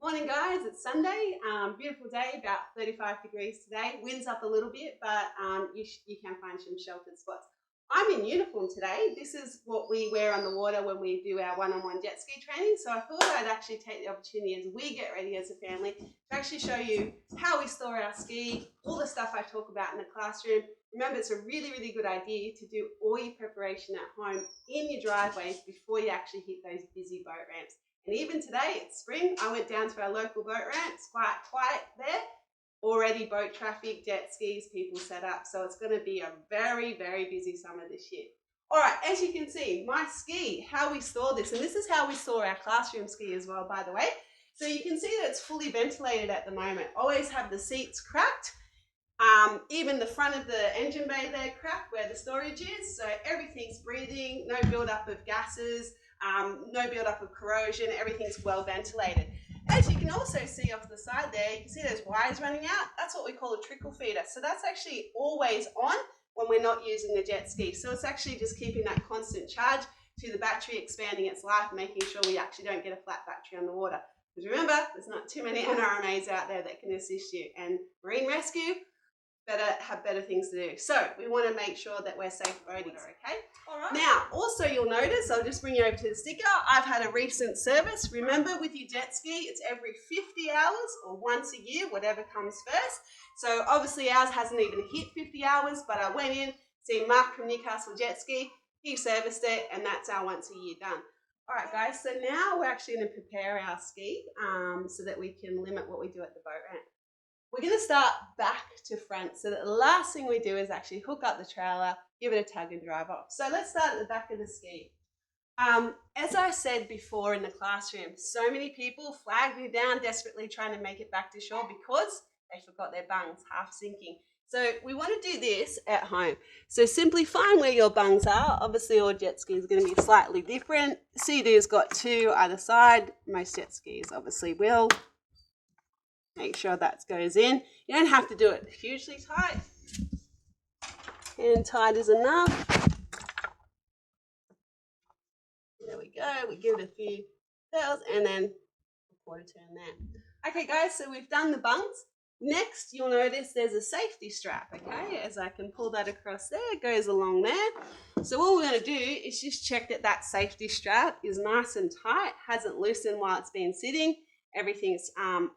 Morning guys, it's Sunday. Beautiful day, about 35 degrees today. Wind's up a little bit, but you can find some sheltered spots. I'm in uniform today. This is what we wear on the water when we do our one-on-one jet ski training. So I thought I'd actually take the opportunity as we get ready as a family to actually show you how we store our ski, all the stuff I talk about in the classroom. Remember, it's a really, really good idea to do all your preparation at home in your driveways before you actually hit those busy boat ramps. And even today, it's spring, I went down to our local boat ramp. It's quite quiet there. Already boat traffic, jet skis, people set up. So it's going to be a very, very busy summer this year. All right, as you can see, my ski, how we store this. And this is how we store our classroom ski as well, by the way. So you can see that it's fully ventilated at the moment. Always have the seats cracked. Even the front of the engine bay there cracked where the storage is. So everything's breathing, no buildup of gases. No build-up of corrosion, everything's well ventilated. As you can also see off the side there, you can see there's wires running out. That's what we call a trickle feeder. So that's actually always on when we're not using the jet ski. So it's actually just keeping that constant charge to the battery, expanding its life, making sure we actually don't get a flat battery on the water. Because remember, there's not too many NRMAs out there that can assist you. And marine rescue, have better things to do. So we want to make sure that we're safe boating, okay? All right. Now, also you'll notice, I'll just bring you over to the sticker, I've had a recent service. Remember with your jet ski, it's every 50 hours or once a year, whatever comes first. So obviously ours hasn't even hit 50 hours, but I went in, see Mark from Newcastle Jet Ski, he serviced it, and that's our once a year done. All right, guys, so now we're actually going to prepare our ski so that we can limit what we do at the boat ramp. We're going to start back to front, so that the last thing we do is actually hook up the trailer, give it a tug and drive off. So let's start at the back of the ski. As I said before in the classroom, so many people flag me down desperately trying to make it back to shore because they forgot their bungs, half sinking. So we want to do this at home. So simply find where your bungs are. Obviously all jet skis are going to be slightly different. Sea-Doo's got two either side. Most jet skis obviously will. Make sure that goes in. You don't have to do it hugely tight. Hand tight is enough. There we go. We give it a few curls and then a quarter turn there. Okay guys, so we've done the bungs. Next, you'll notice there's a safety strap, okay? As I can pull that across there, it goes along there. So what we're going to do is just check that that safety strap is nice and tight, hasn't loosened while it's been sitting. Everything's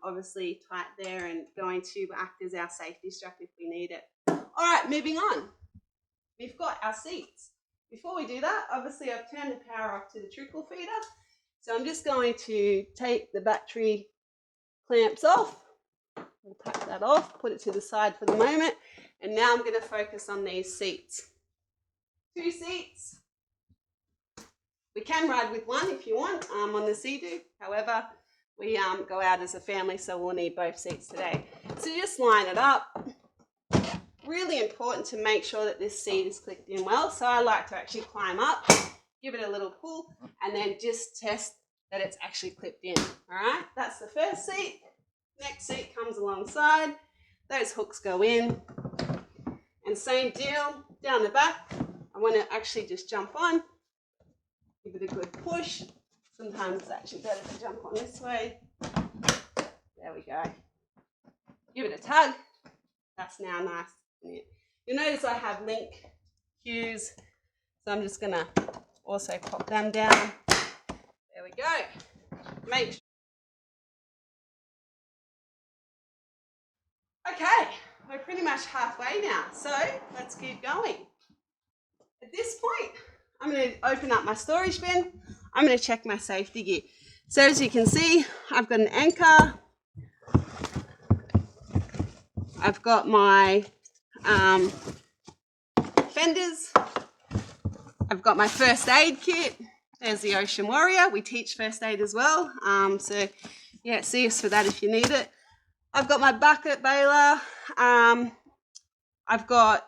obviously tight there and going to act as our safety strap if we need it. All right, moving on. We've got our seats. Before we do that, obviously I've turned the power off to the trickle feeder. So I'm just going to take the battery clamps off. We'll take that off, put it to the side for the moment. And now I'm going to focus on these seats. 2 seats. We can ride with one if you want on the Sea-Doo. However, we go out as a family, so we'll need both seats today. So just line it up. Really important to make sure that this seat is clicked in well. So I like to actually climb up, give it a little pull, and then just test that it's actually clipped in. All right, that's the first seat. Next seat comes alongside. Those hooks go in. And same deal, down the back. I want to actually just jump on, give it a good push. Sometimes it's actually better to jump on this way. There we go. Give it a tug. That's now nice. You'll notice I have link cues. So I'm just going to also pop them down. There we go. Make sure. Okay, we're pretty much halfway now. So let's keep going. At this point, I'm going to open up my storage bin. I'm going to check my safety gear. So as you can see, I've got an anchor. I've got my fenders. I've got my first aid kit. There's the Ocean Warrior. We teach first aid as well. So yeah, see us for that if you need it. I've got my bucket baler. I've got,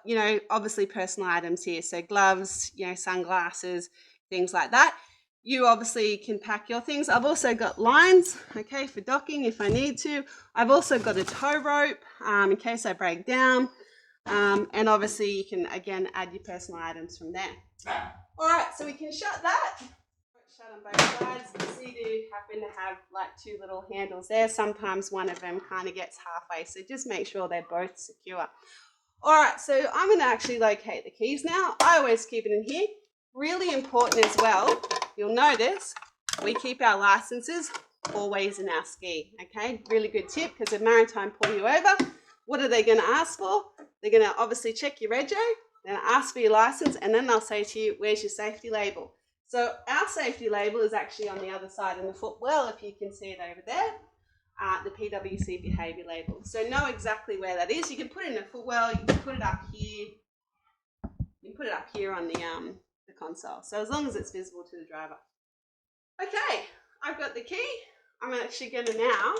obviously personal items here. So gloves, sunglasses, things like that. You obviously can pack your things. I've also got lines, okay, for docking if I need to. I've also got a tow rope in case I break down. And obviously you can, again, add your personal items from there. All right, so we can shut that. Shut on both sides. The Sea-Doo happened happen to have like two little handles there, sometimes one of them kind of gets halfway, so just make sure they're both secure. All right, so I'm going to actually locate the keys now. I always keep it in here. Really important as well, you'll notice we keep our licenses always in our ski, okay? Really good tip, because if Maritime pull you over, what are they going to ask for? They're going to obviously check your rego, they're going to ask for your license, and then they'll say to you, where's your safety label? So our safety label is actually on the other side in the footwell, if you can see it over there, the PWC behaviour label. So know exactly where that is. You can put it in the footwell, you can put it up here, you can put it up here on the console. So as long as it's visible to the driver. Okay, I've got the key. I'm actually going to now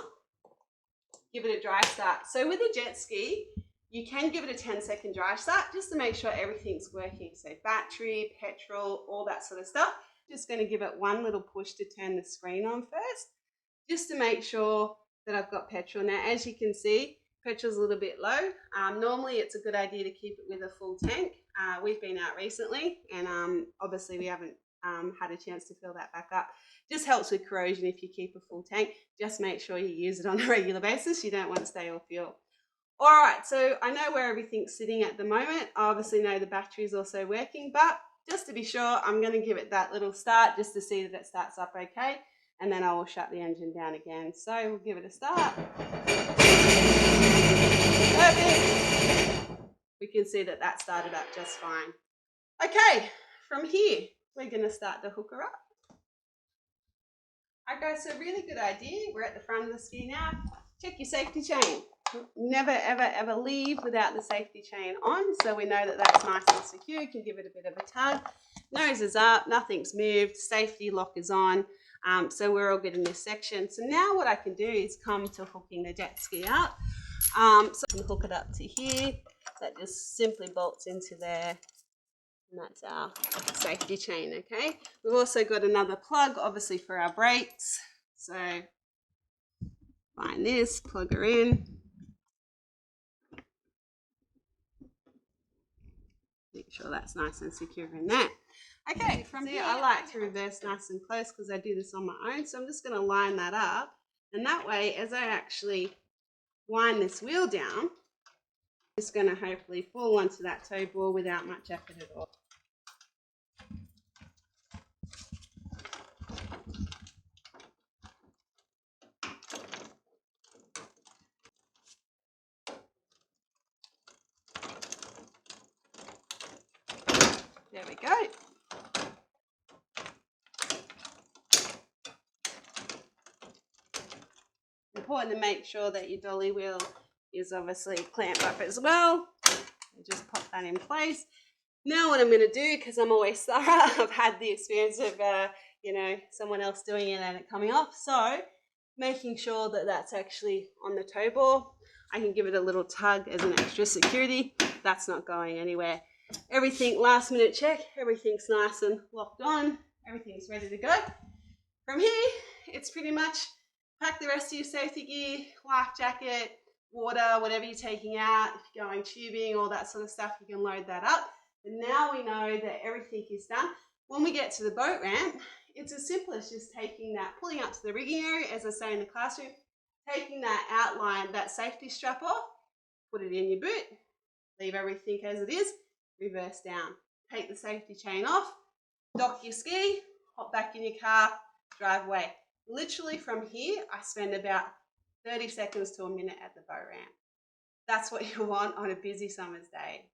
give it a dry start. So with a jet ski, you can give it a 10-second dry start just to make sure everything's working. So battery, petrol, all that sort of stuff. Just going to give it one little push to turn the screen on first, just to make sure that I've got petrol. Now, as you can see, petrol's a little bit low. Normally, it's a good idea to keep it with a full tank. We've been out recently, and obviously we haven't had a chance to fill that back up. Just helps with corrosion if you keep a full tank. Just make sure you use it on a regular basis. You don't want stale fuel. All right, so I know where everything's sitting at the moment. I obviously know the battery is also working, but just to be sure, I'm going to give it that little start just to see that it starts up okay, and then I will shut the engine down again. So we'll give it a start. Perfect. We can see that that started up just fine. Okay, from here, we're going to start to hook her up. Okay, so really good idea. We're at the front of the ski now. Check your safety chain. Never, ever, ever leave without the safety chain on, so we know that that's nice and secure. You can give it a bit of a tug. Nose is up, nothing's moved, safety lock is on. So we're all good in this section. So now what I can do is come to hooking the jet ski up. So I can hook it up to here. That just simply bolts into there. And that's our safety chain, okay? We've also got another plug, obviously, for our brakes. So find this, plug her in. Make sure that's nice and secure in there. Okay, from here, I like to reverse nice and close because I do this on my own. So I'm just going to line that up. And that way, as I actually wind this wheel down, it's going to hopefully fall onto that toe ball without much effort at all. There we go. Important to make sure that your dolly wheel is obviously clamped up as well. Just pop that in place. Now what I'm going to do, because I'm always thorough, I've had the experience of someone else doing it and it coming off. So making sure that that's actually on the toe ball. I can give it a little tug as an extra security. That's not going anywhere. Everything, last minute check, everything's nice and locked on. Everything's ready to go. From here, it's pretty much pack the rest of your safety gear, life jacket, water, whatever you're taking out. If you're going tubing, all that sort of stuff, you can load that up. And now we know that everything is done. When we get to the boat ramp, it's as simple as just taking that, pulling up to the rigging area, as I say in the classroom, taking that outline, that safety strap off, put it in your boot, leave everything as it is, reverse down. Take the safety chain off, dock your ski, hop back in your car, drive away. Literally from here, I spend about 30 seconds to a minute at the boat ramp. That's what you want on a busy summer's day.